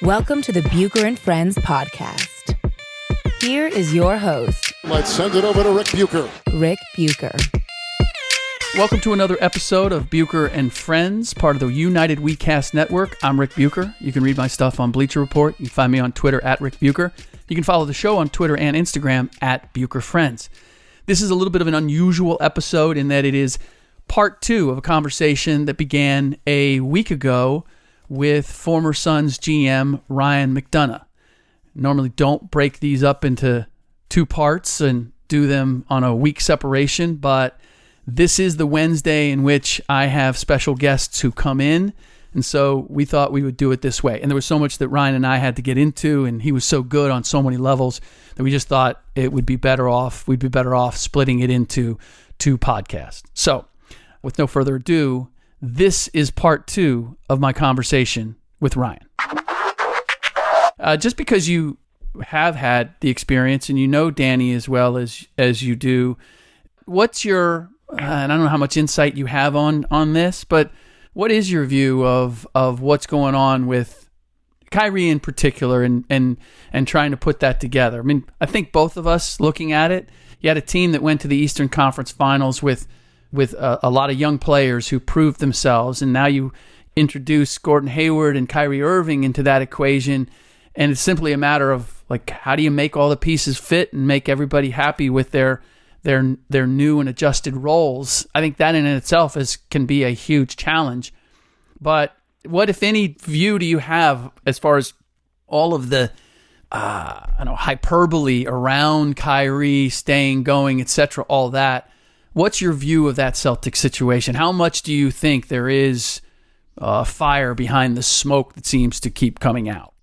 Welcome to the Bucher and Friends podcast. Here is your host. Let's send it over to Rick Bucher. Rick Bucher. Welcome to another episode of Bucher and Friends, part of the United WeCast Network. I'm Rick Bucher. You can read my stuff on Bleacher Report. You can find me on Twitter at Rick Bucher. You can follow the show on Twitter and Instagram at Bucher Friends. This is a little bit of an unusual episode in that it is part two of a conversation that began a week ago with former Suns GM Ryan McDonough. Normally don't break these up into two parts and do them on a week separation, but this is the Wednesday in which I have special guests who come in, and so we thought we would do it this way. And there was so much that Ryan and I had to get into, and he was so good on so many levels that we just thought it would be better off. We'd be better off splitting it into two podcasts. So, with no further ado, this is part two of my conversation with Ryan. Just because you have had the experience and you know Danny as well as you do, what's your I don't know how much insight you have on this, but what is your view of what's going on with Kyrie in particular and trying to put that together? I mean, I think both of us looking at it, you had a team that went to the Eastern Conference Finals with a lot of young players who proved themselves, and now you introduce Gordon Hayward and Kyrie Irving into that equation, and it's simply a matter of, like, how do you make all the pieces fit and make everybody happy with their new and adjusted roles? I think that in itself can be a huge challenge. But what, if any, view do you have as far as all of the hyperbole around Kyrie staying, going, etc., all that? What's your view of that Celtics situation? How much do you think there is fire behind the smoke that seems to keep coming out?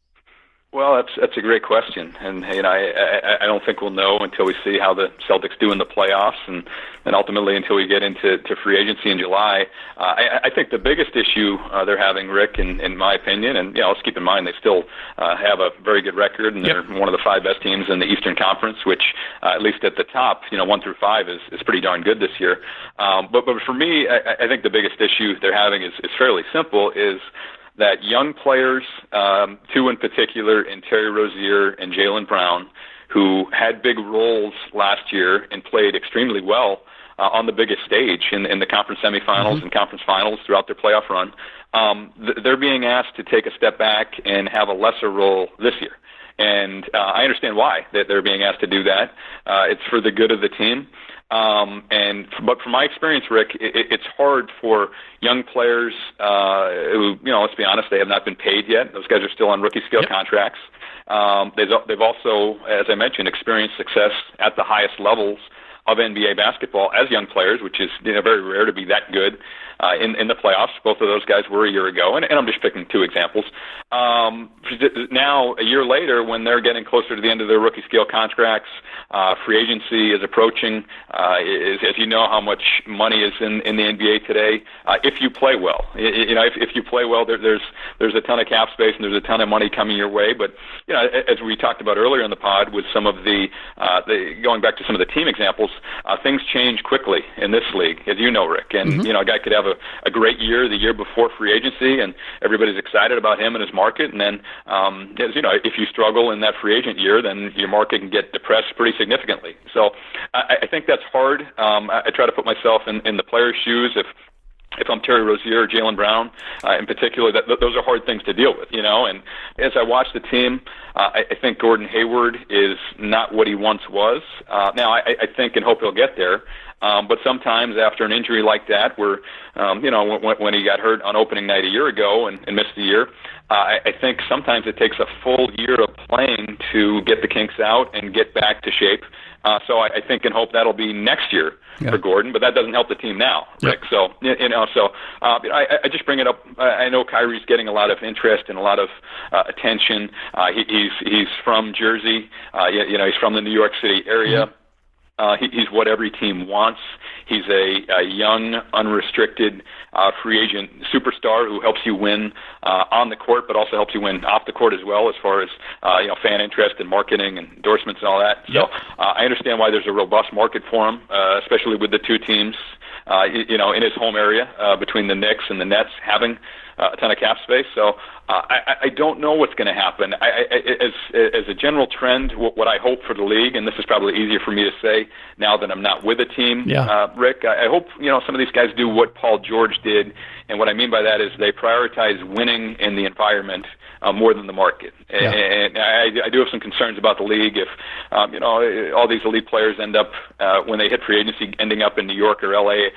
Well, that's a great question, and I don't think we'll know until we see how the Celtics do in the playoffs, and ultimately until we get into free agency in July. I think the biggest issue they're having, Rick, in my opinion, and let's keep in mind they still have a very good record, and they're one of the five best teams in the Eastern Conference, which at least at the top, 1 through 5 is pretty darn good this year. But for me, I think the biggest issue they're having is fairly simple. Is that young players, two in particular, in Terry Rozier and Jaylen Brown, who had big roles last year and played extremely well on the biggest stage in the conference semifinals and conference finals throughout their playoff run, they're being asked to take a step back and have a lesser role this year. And I understand why that they're being asked to do that. It's for the good of the team. But from my experience, Rick, it's hard for young players who, let's be honest, they have not been paid yet. Those guys are still on rookie scale contracts. They've also, as I mentioned, experienced success at the highest levels of NBA basketball as young players, which is very rare to be that good in the playoffs. Both of those guys were a year ago, and I'm just picking two examples. Now, a year later, when they're getting closer to the end of their rookie scale contracts, free agency is approaching. As you know, how much money is in the NBA today. If you play well, if you play well, there's a ton of cap space and there's a ton of money coming your way. But as we talked about earlier in the pod, with some of the going back to some of the team examples, things change quickly in this league, as you know, Rick. And a guy could have a great year the year before free agency, and everybody's excited about him and his market. And then, if you struggle in that free agent year, then your market can get depressed pretty significantly. So I think that's hard. I try to put myself in the player's shoes. If I'm Terry Rozier or Jaylen Brown, in particular, those are hard things to deal with, And as I watch the team, I think Gordon Hayward is not what he once was. Now, I think and hope he'll get there. But sometimes after an injury like that, where, when he got hurt on opening night a year ago and missed the year, I think sometimes it takes a full year of playing to get the kinks out and get back to shape. So I think and hope that'll be next year for Gordon, but that doesn't help the team now, Rick. So, I just bring it up. I know Kyrie's getting a lot of interest and a lot of attention. He's from Jersey. He's from the New York City area. He's what every team wants. He's a young, unrestricted free agent superstar who helps you win on the court, but also helps you win off the court as well, as far as fan interest and marketing and endorsements and all that. Yep. So I understand why there's a robust market for him, especially with the two teams, in his home area, between the Knicks and the Nets having a ton of cap space. So I don't know what's going to happen. As a general trend, what I hope for the league, and this is probably easier for me to say now that I'm not with a team, Rick, I hope some of these guys do what Paul George did, and what I mean by that is they prioritize winning in the environment more than the market. Yeah. And I do have some concerns about the league if all these elite players end up when they hit free agency ending up in New York or LA.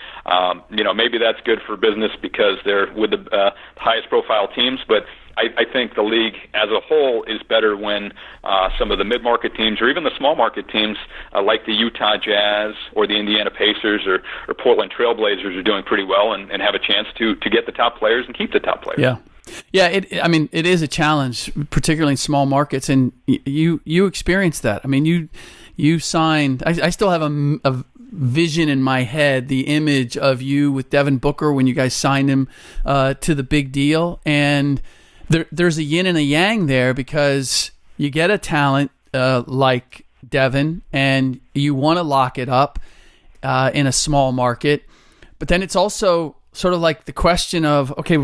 Maybe that's good for business because they're with the highest profile teams, but I think the league as a whole is better when some of the mid-market teams or even the small-market teams like the Utah Jazz or the Indiana Pacers or Portland Trailblazers are doing pretty well and have a chance to get the top players and keep the top players. Yeah. Yeah, it is a challenge, particularly in small markets, and you experienced that. I mean, you signed. I still have a vision in my head, the image of you with Devin Booker when you guys signed him to the big deal, and there's a yin and a yang there because you get a talent like Devin, and you want to lock it up in a small market, but then it's also sort of like the question of okay,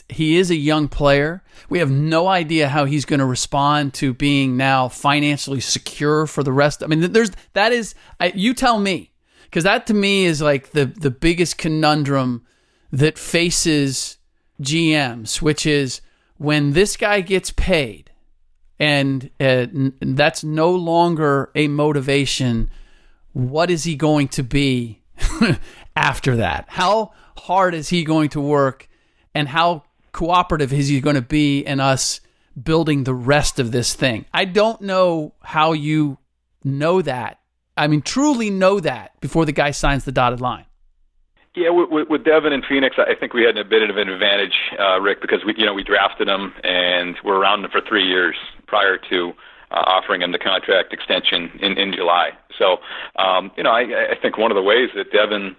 he is a young player. We have no idea how he's going to respond to being now financially secure for the rest. I mean, you tell me, because that to me is like the biggest conundrum that faces GMs, which is when this guy gets paid and that's no longer a motivation, what is he going to be after that? How hard is he going to work? And how cooperative is he going to be in us building the rest of this thing? I don't know how you know that. I mean, truly know that before the guy signs the dotted line. Yeah, with Devin in Phoenix, I think we had a bit of an advantage, Rick, because we drafted him and we're around him for 3 years prior to offering him the contract extension in July. So, I think one of the ways that Devin,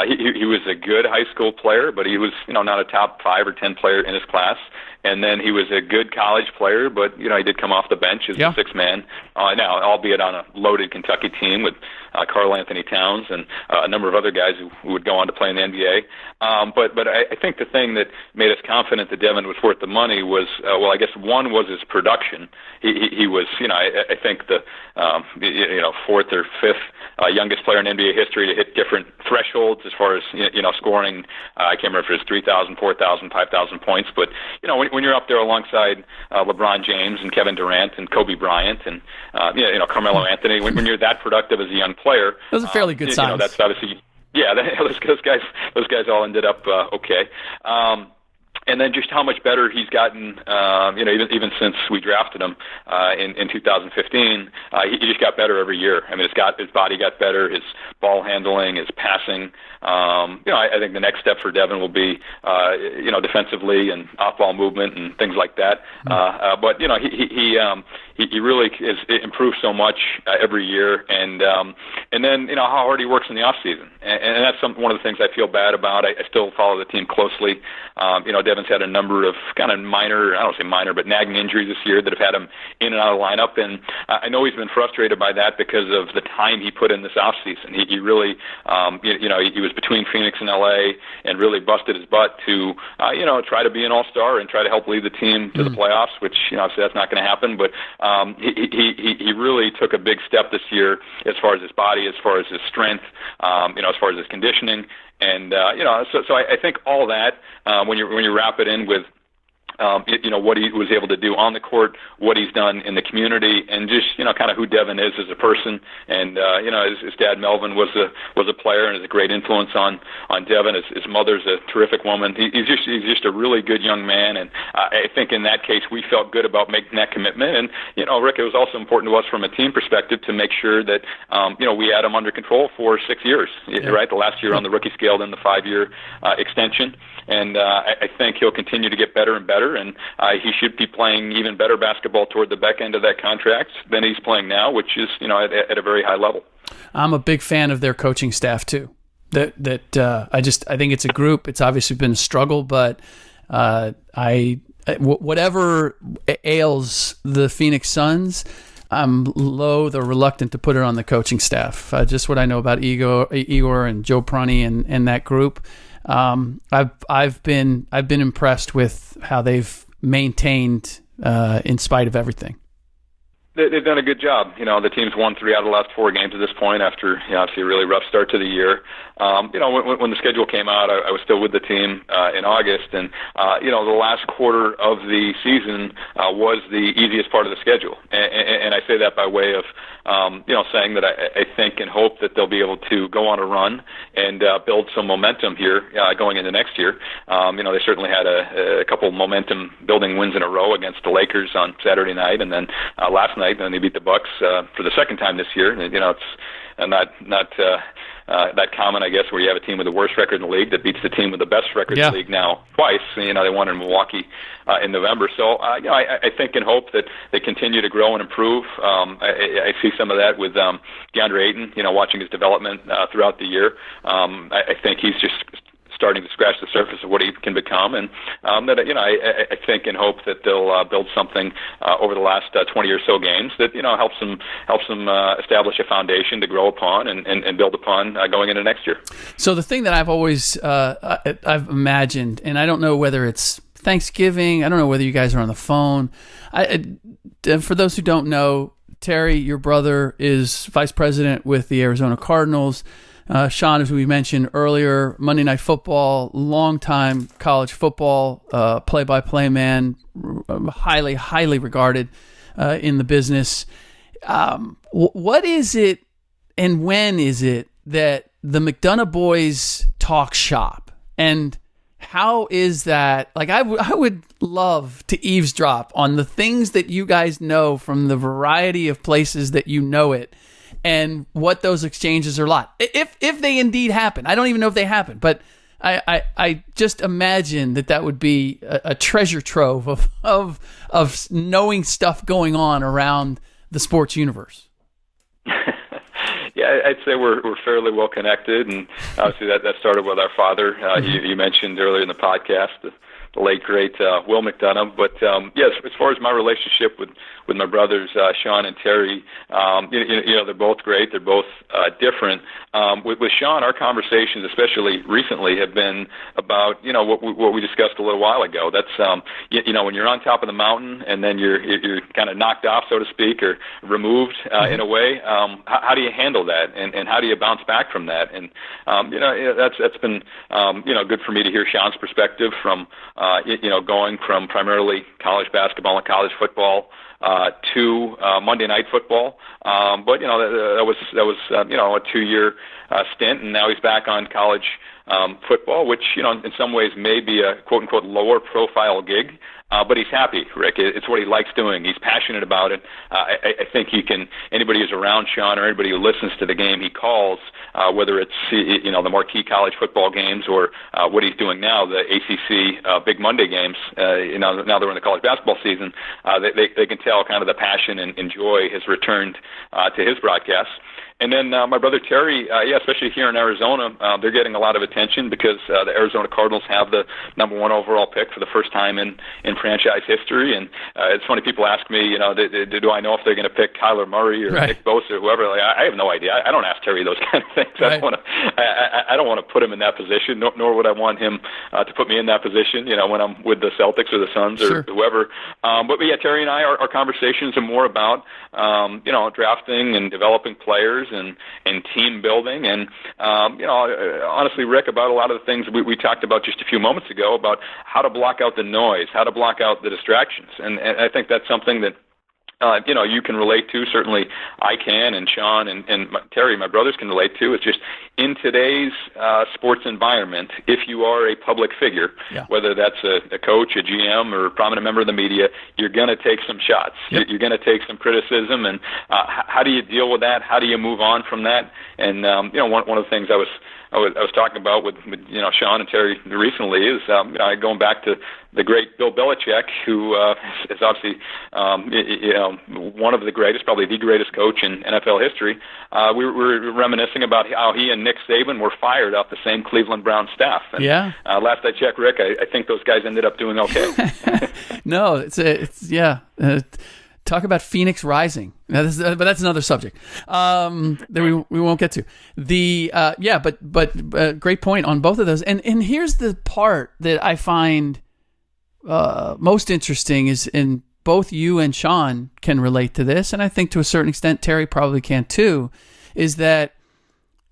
he was a good high school player, but he was, not a top 5 or 10 player in his class. And then he was a good college player, but, he did come off the bench as a sixth man, now, albeit on a loaded Kentucky team with Karl Anthony Towns and a number of other guys who would go on to play in the NBA. But I think the thing that made us confident that Devin was worth the money was, I guess one was his production. He was, I think the, fourth or fifth youngest player in NBA history to hit different thresholds as far as, scoring. I can't remember if it was 3,000, 4,000, 5,000 points. But, when you're up there alongside LeBron James and Kevin Durant and Kobe Bryant and, Carmelo Anthony, when you're that productive as a young player. That was a fairly good size. That's obviously, those guys all ended up okay. And then just how much better he's gotten, even since we drafted him in 2015, he just got better every year. I mean, his body got better, his ball handling, his passing. I think the next step for Devin will be, defensively and off-ball movement and things like that. But he really is improved so much every year, and then how hard he works in the off season, and that's one of the things I feel bad about. I still follow the team closely. Devin's had a number of kind of minor, I don't say minor, but nagging injuries this year that have had him in and out of the lineup, and I know he's been frustrated by that because of the time he put in this off season. He really, he was between Phoenix and LA and really busted his butt to, try to be an all-star and try to help lead the team to the playoffs, which, obviously that's not going to happen, but he really took a big step this year as far as his body, as far as his strength, as far as his conditioning, and so I think all that when you wrap it in with what he was able to do on the court, what he's done in the community, and just kind of who Devin is as a person. And his dad Melvin was a player and is a great influence on Devin. His mother's a terrific woman. He's just a really good young man. And I think in that case we felt good about making that commitment. And Rick, it was also important to us from a team perspective to make sure that we had him under control for 6 years. Right, the last year on the rookie scale, then the 5-year extension. And I think he'll continue to get better and better, and he should be playing even better basketball toward the back end of that contract than he's playing now, which is at a very high level. I'm a big fan of their coaching staff too. I think it's a group. It's obviously been a struggle, but whatever ails the Phoenix Suns, I'm loath or reluctant to put it on the coaching staff. Just what I know about Igor and Joe Prunty and that group. I've been impressed with how they've maintained in spite of everything. They've done a good job. The team's won 3 out of the last 4 games at this point after, obviously a really rough start to the year. When the schedule came out, I was still with the team in August, and the last quarter of the season was the easiest part of the schedule, and I say that by way of saying that I think and hope that they'll be able to go on a run and build some momentum here going into next year. They certainly had a couple momentum building wins in a row against the Lakers on Saturday night, and then last night when they beat the Bucks for the second time this year. It's not that common, I guess, where you have a team with the worst record in the league that beats the team with the best record in the league now twice. They won in Milwaukee in November. So, I think and hope that they continue to grow and improve. I see some of that with DeAndre Ayton, watching his development throughout the year. I think he's just starting to scratch the surface of what he can become, and that I think and hope that they'll build something over the last 20 or so games that helps them establish a foundation to grow upon and build upon going into next year. So the thing that I've always I've imagined, and I don't know whether it's Thanksgiving, I don't know whether you guys are on the phone. For those who don't know, Terry, your brother, is vice president with the Arizona Cardinals. Sean, as we mentioned earlier, Monday Night Football, longtime college football play-by-play man, highly, highly regarded in the business. What is it and when is it that the McDonough boys talk shop? And how is that? Like, I would love to eavesdrop on the things that you guys know from the variety of places that you know it, and what those exchanges are like, if they indeed happen. I don't even know if they happen, but I just imagine that would be a treasure trove of knowing stuff going on around the sports universe. Yeah, I'd say we're fairly well connected, and obviously that started with our father. You mentioned earlier in the podcast the late great Will McDonough. But yes, as far as my relationship with my brothers Sean and Terry, they're both great. They're both different. With Sean, our conversations, especially recently, have been about what we discussed a little while ago. That's when you're on top of the mountain and then you're kind of knocked off, so to speak, or removed in a way. How do you handle that, and how do you bounce back from that? And that's been good for me to hear Sean's perspective from going from primarily college basketball and college football to Monday Night Football. But that was a 2-year stint, and now he's back on college football, which in some ways may be a quote unquote lower profile gig. But he's happy, Rick. It's what he likes doing. He's passionate about it. I think anybody who's around Sean or anybody who listens to the game he calls, whether it's the marquee college football games or what he's doing now, the ACC Big Monday games. Now they're in the college basketball season. They can tell kind of the passion and joy has returned to his broadcasts. And then my brother Terry, especially here in Arizona, they're getting a lot of attention because the Arizona Cardinals have the number 1 overall pick for the first time in franchise history. And it's funny, people ask me, do I know if they're going to pick Kyler Murray or Nick Bosa or whoever? Like, I have no idea. I don't ask Terry those kind of things. Right. I don't want to put him in that position, nor would I want him to put me in that position. When I'm with the Celtics or the Suns or whoever. But yeah, Terry and I, our conversations are more about drafting and developing players and team building, and honestly, Rick, about a lot of the things we talked about just a few moments ago about how to block out the noise, how to block out the distractions, and I think that's something that you can relate to. Certainly I can, and Sean and Terry, my brothers, can relate to. It's just in today's sports environment, if you are a public figure, whether that's a coach, a GM, or a prominent member of the media, you're going to take some shots. Yep. You're going to take some criticism, and how do you deal with that? How do you move on from that? And one of the things I was talking about with Sean and Terry recently is going back to the great Bill Belichick, who is obviously one of the greatest, probably the greatest coach in NFL history. We were reminiscing about how he and Nick Saban were fired off the same Cleveland Browns staff. And, last I checked, Rick, I think those guys ended up doing okay. No, it's talk about Phoenix rising. Now, but that's another subject that we won't get to. But great point on both of those. And here's the part that I find most interesting is, in both you and Sean can relate to this, and I think to a certain extent Terry probably can too, is that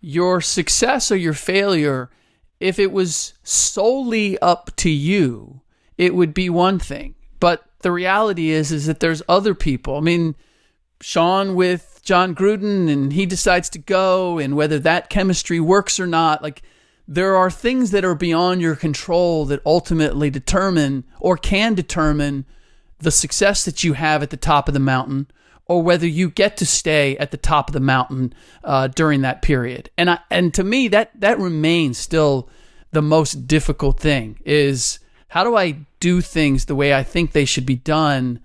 your success or your failure, if it was solely up to you, it would be one thing. But the reality is that there's other people. I mean, Sean with John Gruden, and he decides to go, and whether that chemistry works or not, like, there are things that are beyond your control that ultimately determine or can determine the success that you have at the top of the mountain, or whether you get to stay at the top of the mountain during that period. And to me, that remains still the most difficult thing, is how do I do things the way I think they should be done,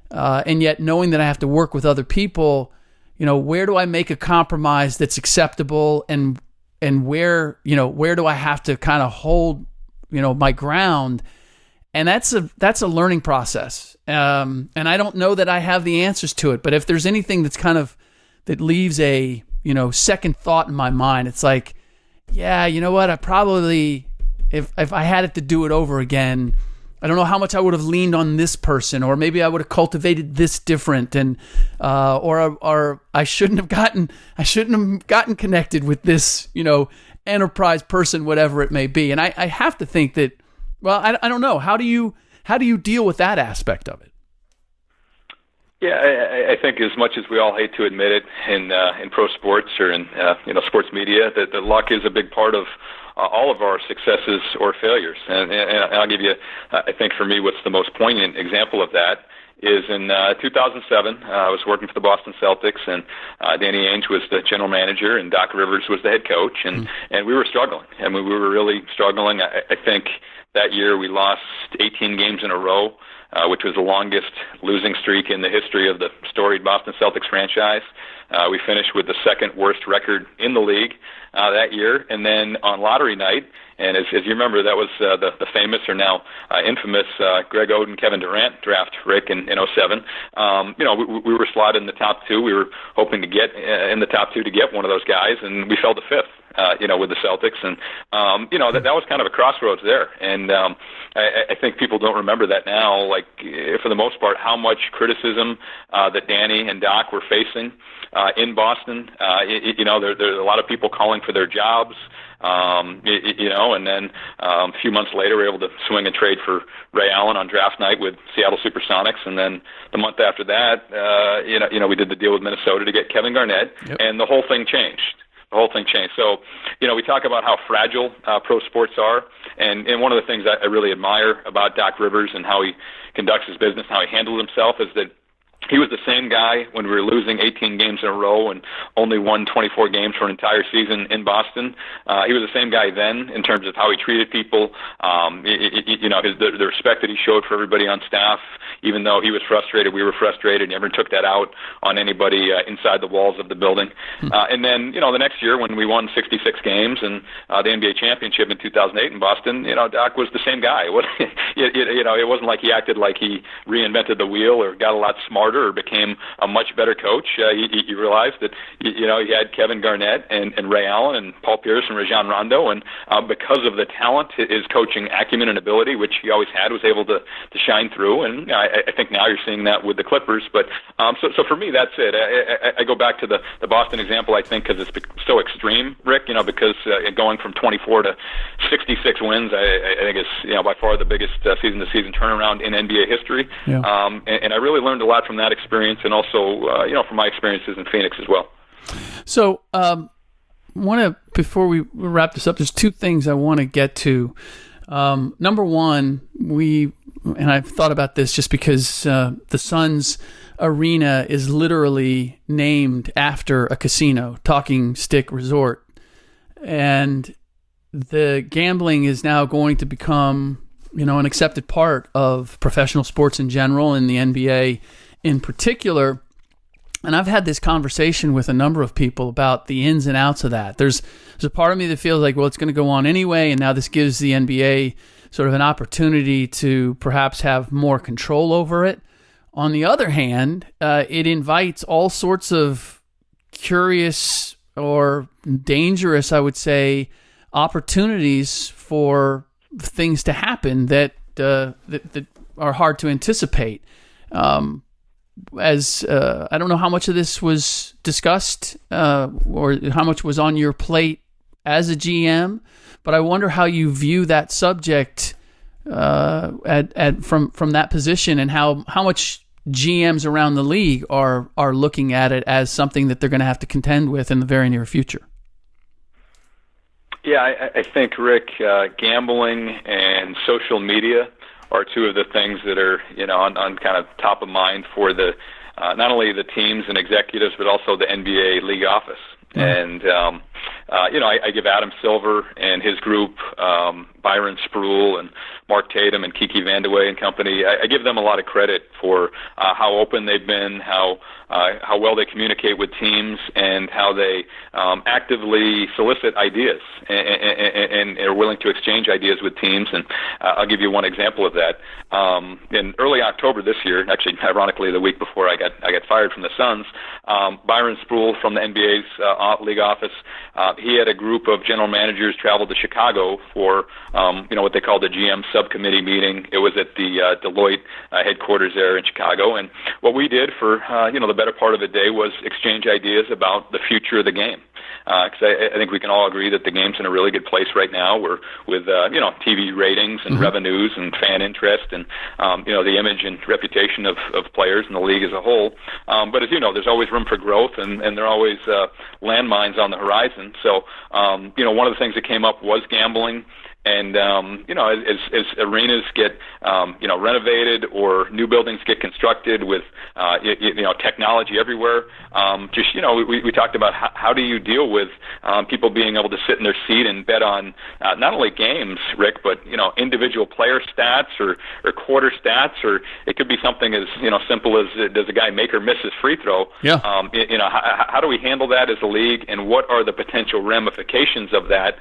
and yet knowing that I have to work with other people, where do I make a compromise that's acceptable, and where do I have to kind of hold, my ground? And that's a learning process. And I don't know that I have the answers to it, but if there's anything that's that leaves a, second thought in my mind, it's like, yeah, you know what? I probably, if I had it to do it over again, I don't know how much I would have leaned on this person, or maybe I would have cultivated this different, and or I shouldn't have gotten connected with this, enterprise person, whatever it may be. And I have to think that, well, I don't know. How do you deal with that aspect of it? Yeah, I think as much as we all hate to admit it in pro sports or in sports media, that the luck is a big part of all of our successes or failures. And I'll give you, I think for me, what's the most poignant example of that is in 2007. I was working for the Boston Celtics, and Danny Ainge was the general manager, and Doc Rivers was the head coach, and we were struggling. I mean, we were really struggling. I think that year we lost 18 games in a row, which was the longest losing streak in the history of the storied Boston Celtics franchise. We finished with the second worst record in the league that year. And then on lottery night, and as you remember, that was the famous or now infamous Greg Oden, Kevin Durant draft, Rick, in 2007. We were slotted in the top two. We were hoping to get in the top two to get one of those guys, and we fell to fifth. With the Celtics, and that was kind of a crossroads there, and I think people don't remember that now. Like, for the most part, how much criticism that Danny and Doc were facing in Boston. There's a lot of people calling for their jobs. And then a few months later, we were able to swing a trade for Ray Allen on draft night with Seattle Supersonics, and then the month after that, we did the deal with Minnesota to get Kevin Garnett, and the whole thing changed. The whole thing changed. So, we talk about how fragile pro sports are, and one of the things I really admire about Doc Rivers and how he conducts his business, and how he handles himself, is that he was the same guy when we were losing 18 games in a row and only won 24 games for an entire season in Boston. He was the same guy then in terms of how he treated people, the respect that he showed for everybody on staff. Even though he was frustrated, we were frustrated. Never took that out on anybody inside the walls of the building. And then, the next year when we won 66 games and the NBA championship in 2008 in Boston, Doc was the same guy. It wasn't like he acted like he reinvented the wheel or got a lot smarter or became a much better coach. He realized that, he had Kevin Garnett and Ray Allen and Paul Pierce and Rajon Rondo, and because of the talent, his coaching acumen and ability, which he always had, was able to shine through. And I think now you're seeing that with the Clippers. But so for me, that's it. I go back to the Boston example, I think, because it's so extreme, Rick, because going from 24 to 66 wins, I think is by far the biggest season-to-season turnaround in NBA history. Yeah. And I really learned a lot from that experience, and also from my experiences in Phoenix as well. So before we wrap this up, there's two things I want to get to. Number one, and I've thought about this just because the Suns arena is literally named after a casino, Talking Stick Resort, and the gambling is now going to become an accepted part of professional sports in general and the NBA in particular. And I've had this conversation with a number of people about the ins and outs of that. There's a part of me that feels like, well, it's going to go on anyway, and now this gives the NBA sort of an opportunity to perhaps have more control over it. On the other hand, it invites all sorts of curious or dangerous, I would say, opportunities for things to happen that are hard to anticipate. I don't know how much of this was discussed or how much was on your plate as a GM, but I wonder how you view that subject from that position, and how much GMs around the league are looking at it as something that they're going to have to contend with in the very near future. Yeah, I think, Rick, gambling and social media are two of the things that are, on kind of top of mind for the not only the teams and executives, but also the NBA league office. And, I give Adam Silver and his group, Byron Spruill and Mark Tatum and Kiki Vandeweghe and company, I give them a lot of credit for how open they've been, how well they communicate with teams, and how they actively solicit ideas and are willing to exchange ideas with teams. And I'll give you one example of that. In early October this year, actually, ironically, the week before I got fired from the Suns, Byron Spruill from the NBA's league office, he had a group of general managers travel to Chicago for what they call the GM subcommittee meeting. It was at the Deloitte headquarters there in Chicago, and what we did for the better part of the day was exchange ideas about the future of the game. Because I think we can all agree that the game's in a really good place right now. We're with TV ratings and revenues and fan interest and the image and reputation of players in the league as a whole. But as you know, there's always room for growth, and there are always landmines on the horizon. So one of the things that came up was gambling. And as arenas get renovated or new buildings get constructed with technology everywhere, we talked about how do you deal with people being able to sit in their seat and bet on not only games, Rick, but individual player stats or quarter stats, or it could be something as simple as does a guy make or miss his free throw? Yeah. How do we handle that as a league, and what are the potential ramifications of that?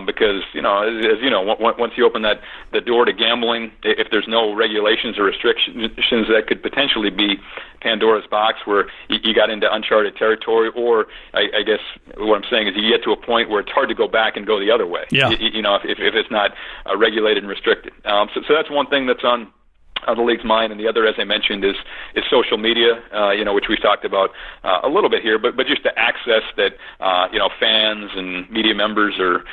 Because as you know, once you open the door to gambling, if there's no regulations or restrictions, that could potentially be Pandora's box, where you got into uncharted territory. Or I guess what I'm saying is you get to a point where it's hard to go back and go the other way. Yeah. If it's not regulated and restricted. So that's one thing that's on the league's mind, and the other, as I mentioned, is social media, which we've talked about a little bit here, but just the access that fans and media members or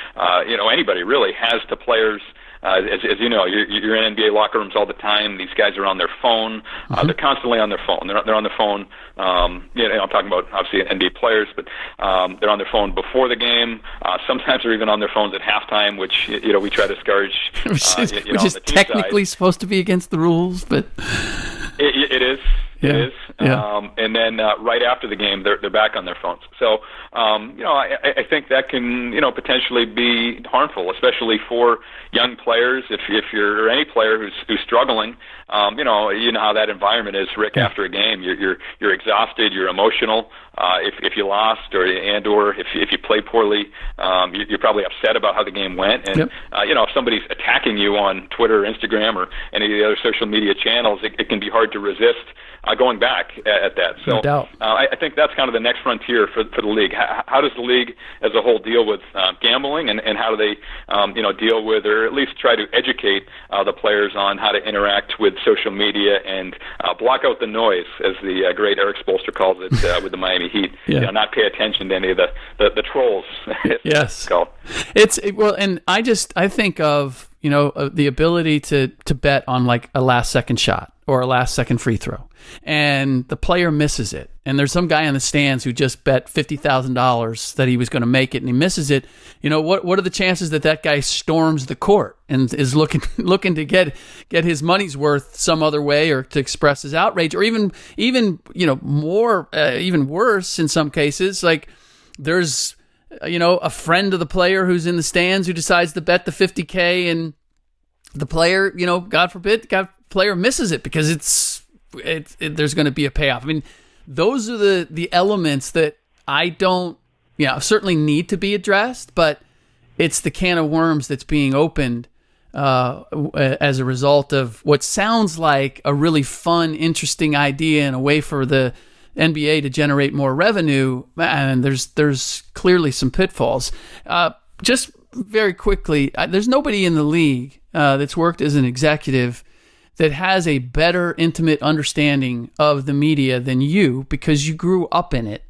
anybody really has to players. As you know, you're in NBA locker rooms all the time. These guys are on their phone. They're constantly on their phone. They're on their phone. I'm talking about obviously NBA players, but they're on their phone before the game. Sometimes they're even on their phones at halftime, which we try to discourage. Which is technically supposed to be against the rules, but it is. Yeah. It is. Yeah. And then right after the game, they're back on their phones. So, I think that can, potentially be harmful, especially for young players. If you're any player who's struggling, you know how that environment is, Rick. After a game, you're exhausted, you're emotional. If you lost or if you play poorly, you're probably upset about how the game went. And if somebody's attacking you on Twitter or Instagram or any of the other social media channels, it can be hard to resist going back at that. So no doubt. I think that's kind of the next frontier for the league. How does the league as a whole deal with gambling, and how do they deal with, or at least try to educate the players on how to interact with social media and block out the noise, as the great Eric Spoelstra calls it with the Miami Heat. Yeah. Not pay attention to any of the trolls. Yes. It's and I think of the ability to bet on like a last second shot or a last second free throw, and the player misses it, and there's some guy in the stands who just bet $50,000 that he was going to make it, and he misses it. What are the chances that guy storms the court and is looking to get his money's worth some other way, or to express his outrage, or even more even worse in some cases, like there's a friend of the player who's in the stands who decides to bet the $50K, and the player, God forbid, player misses it because there's going to be a payoff. I mean, those are the elements that I don't, certainly need to be addressed, but it's the can of worms that's being opened as a result of what sounds like a really fun, interesting idea and a way for the NBA to generate more revenue. And there's clearly some pitfalls. Just very quickly, there's nobody in the league that's worked as an executive that has a better, intimate understanding of the media than you, because you grew up in it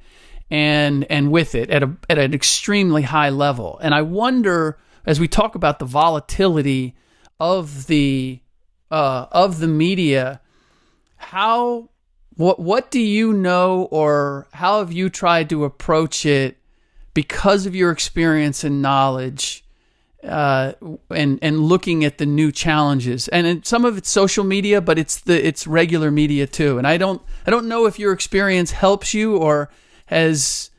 and with it at an extremely high level. And I wonder, as we talk about the volatility of the media, what do you know, or how have you tried to approach it because of your experience and knowledge, and looking at the new challenges? And some of it's social media, but it's regular media too. And I don't know if your experience helps you or has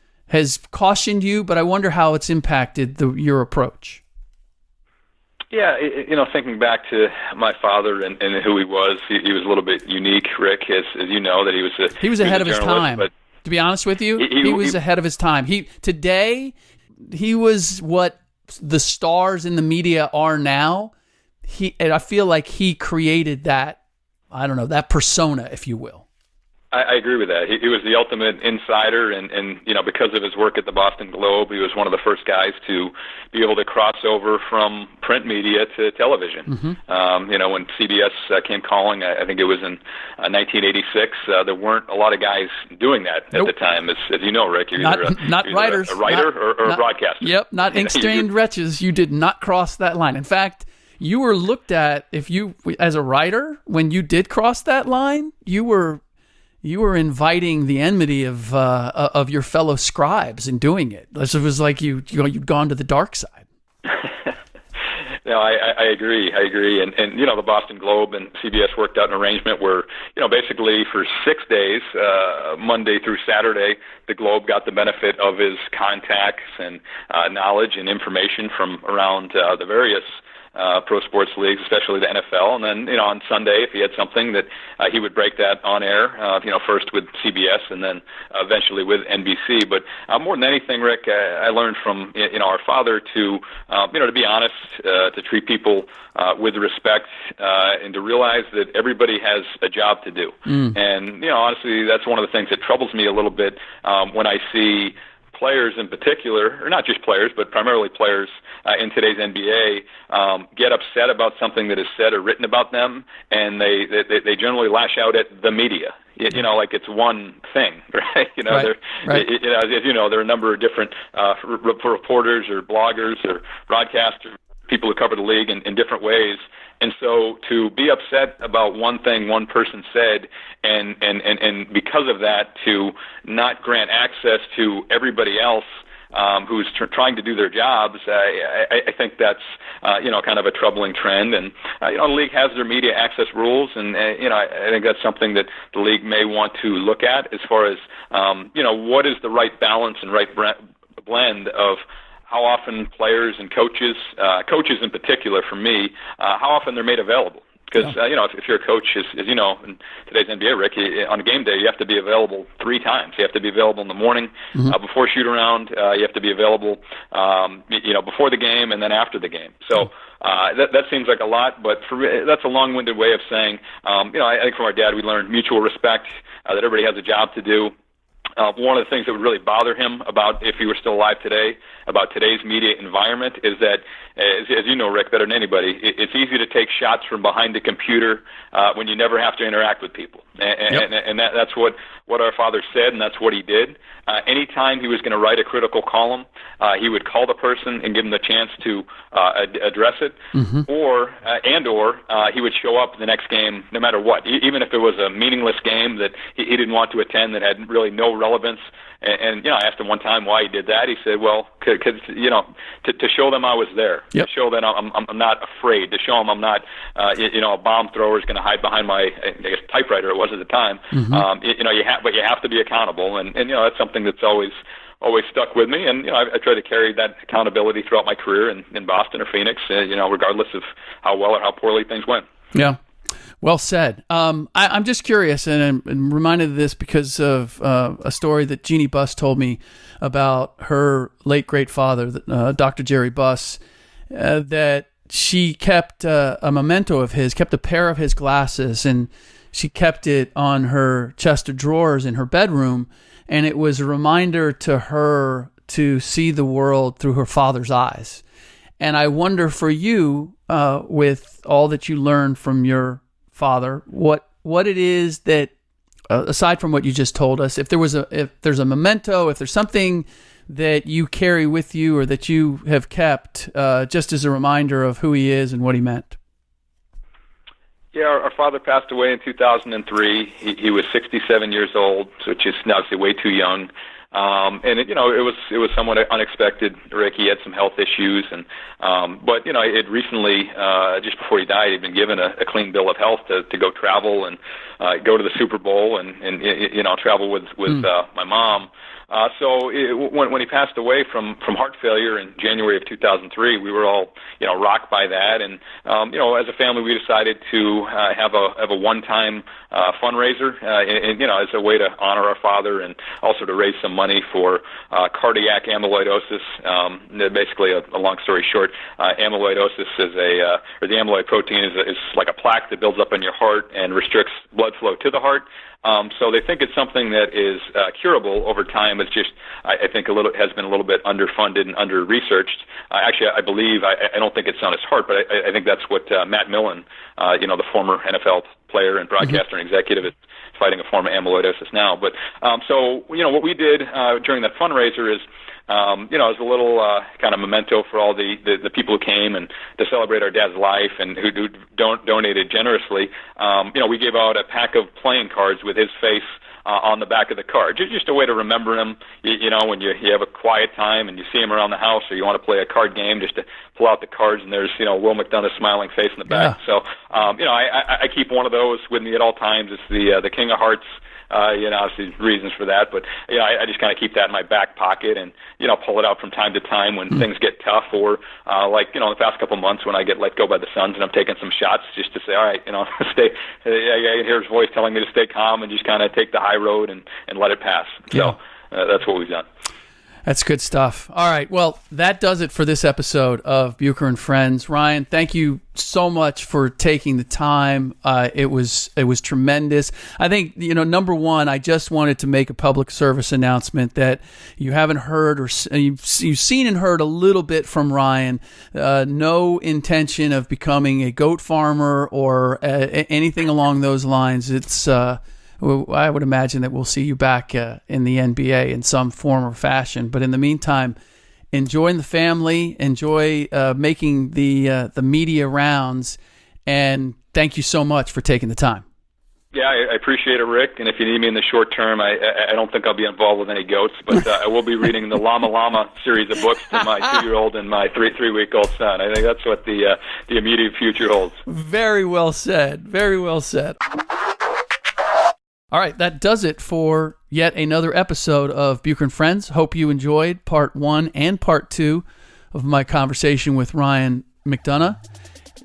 cautioned you, but I wonder how it's impacted your approach. Yeah, thinking back to my father and who he was a little bit unique, Rick, as you know, that he was ahead of his time. But to be honest with you, he was ahead of his time. Today he was what the stars in the media are now. And I feel like he created that, I don't know, that persona, if you will. I agree with that. He was the ultimate insider, and because of his work at the Boston Globe, he was one of the first guys to be able to cross over from print media to television. Mm-hmm. When CBS came calling, I think it was in 1986, there weren't a lot of guys doing that at the time. As you know, Rick, you're either writers, a writer or a broadcaster. Yep, not ink-stained wretches. You did not cross that line. In fact, you were looked at, as a writer, when you did cross that line, you were inviting the enmity of your fellow scribes in doing it. It was like you'd gone to the dark side. No, I agree. And the Boston Globe and CBS worked out an arrangement where, basically for 6 days, Monday through Saturday, the Globe got the benefit of his contacts and knowledge and information from around the various pro sports leagues, especially the NFL. And then, on Sunday, if he had something, that he would break that on air, first with CBS and then eventually with NBC. But more than anything, Rick, I learned from, our father to be honest, to treat people with respect, and to realize that everybody has a job to do. And, honestly, that's one of the things that troubles me a little bit when I see players in particular, or not just players, but primarily players in today's NBA, get upset about something that is said or written about them, and they generally lash out at the media. Like it's one thing, right? Right. As you know, there are a number of different reporters or bloggers or broadcasters, people who cover the league in different ways. And so to be upset about one thing one person said, and because of that, to not grant access to everybody else who's trying to do their jobs, I think that's kind of a troubling trend. And the league has their media access rules, and I think that's something that the league may want to look at as far as what is the right balance and right blend of how often players and coaches in particular, for me, how often they're made available. Because, if you're a coach, as you know, in today's NBA, Rick, on a game day, you have to be available 3 times. You have to be available in the morning, before shoot-around. You have to be available, before the game and then after the game. So that seems like a lot, but that's a long-winded way of saying, I think from our dad we learned mutual respect, that everybody has a job to do. One of the things that would really bother him about, if he were still alive today, about today's media environment is that, as you know, Rick, better than anybody, it's easy to take shots from behind the computer when you never have to interact with people. And that's what our father said, and that's what he did. Anytime he was going to write a critical column, he would call the person and give them the chance to address it, or he would show up the next game no matter what, even if it was a meaningless game that he didn't want to attend, that had really no relevance. And I asked him one time why he did that. He said, well, because to show them I was there, to show that I'm not afraid, to show them I'm not a bomb thrower is going to hide behind my typewriter, it was at the time. But you have to be accountable, and that's something that's always stuck with me, and I try to carry that accountability throughout my career in Boston or Phoenix, regardless of how well or how poorly things went. Yeah. Well said. I'm just curious, and I'm reminded of this because of a story that Jeannie Buss told me about her late great father, Dr. Jerry Buss, that she kept a memento of his, kept a pair of his glasses, and she kept it on her chest of drawers in her bedroom. And it was a reminder to her to see the world through her father's eyes. And I wonder for you, with all that you learned from your father, what it is that, aside from what you just told us, if there's a memento, if there's something that you carry with you or that you have kept, just as a reminder of who he is and what he meant. Yeah, our father passed away in 2003. He was 67 years old, which is obviously way too young. And it was somewhat unexpected. Rick, he had some health issues, and but it recently, just before he died, he'd been given a clean bill of health to go travel and go to the Super Bowl and travel with my mom. So when he passed away from heart failure in January of 2003, we were all rocked by that, and as a family we decided to have a one-time fundraiser, as a way to honor our father and also to raise some money for cardiac amyloidosis. Basically, a long story short, amyloidosis is or the amyloid protein is like a plaque that builds up in your heart and restricts blood flow to the heart. So they think it's something that is curable over time. It's just, I think, has been a little bit underfunded and under-researched. Actually, I believe, I don't think it's on his heart, but I think that's what Matt Millen, the former NFL player and broadcaster and executive, is fighting a form of amyloidosis now. But so what we did during that fundraiser is, as a little kind of memento for all the people who came and to celebrate our dad's life and who donated generously. We gave out a pack of playing cards with his face on the back of the card, just a way to remember him. When you have a quiet time and you see him around the house, or you want to play a card game, just to pull out the cards and there's Will McDonough's smiling face in the back. Yeah. So I keep one of those with me at all times. It's the King of Hearts. Obviously reasons for that, but I just kind of keep that in my back pocket and pull it out from time to time when things get tough, or like the past couple months when I get let go by the Suns and I'm taking some shots just to say, all right, stay. I hear his voice telling me to stay calm and just kind of take the high road and let it pass. So that's what we've done. That's good stuff. All right. Well, that does it for this episode of Bucher and Friends. Ryan, thank you so much for taking the time. It was tremendous. I think, number one, I just wanted to make a public service announcement that you haven't heard, or you've seen and heard a little bit from Ryan. No intention of becoming a goat farmer or anything along those lines. It's I would imagine that we'll see you back in the NBA in some form or fashion. But in the meantime, enjoying the family, enjoy making the media rounds, and thank you so much for taking the time. Yeah, I appreciate it, Rick. And if you need me in the short term, I don't think I'll be involved with any goats, but I will be reading the Llama Llama series of books to my 2-year-old and my 3-week-old son. I think that's what the immediate future holds. Very well said. Very well said. All right, that does it for yet another episode of Bucher and Friends. Hope you enjoyed part 1 and part 2 of my conversation with Ryan McDonough.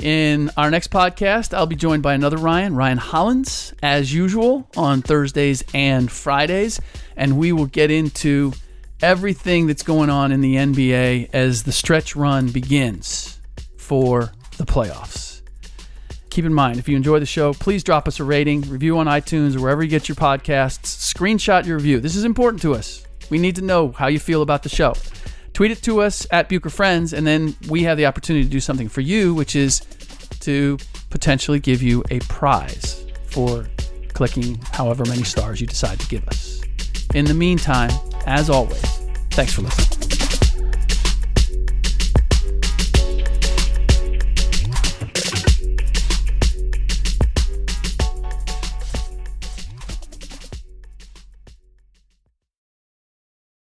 In our next podcast, I'll be joined by another Ryan Hollins, as usual, on Thursdays and Fridays, and we will get into everything that's going on in the NBA as the stretch run begins for the playoffs. Keep in mind, if you enjoy the show, please drop us a rating, review on iTunes or wherever you get your podcasts. Screenshot your review. This is important to us. We need to know how you feel about the show. Tweet it to us at Bucher Friends, and then we have the opportunity to do something for you, which is to potentially give you a prize for clicking however many stars you decide to give us. In the meantime, as always, thanks for listening.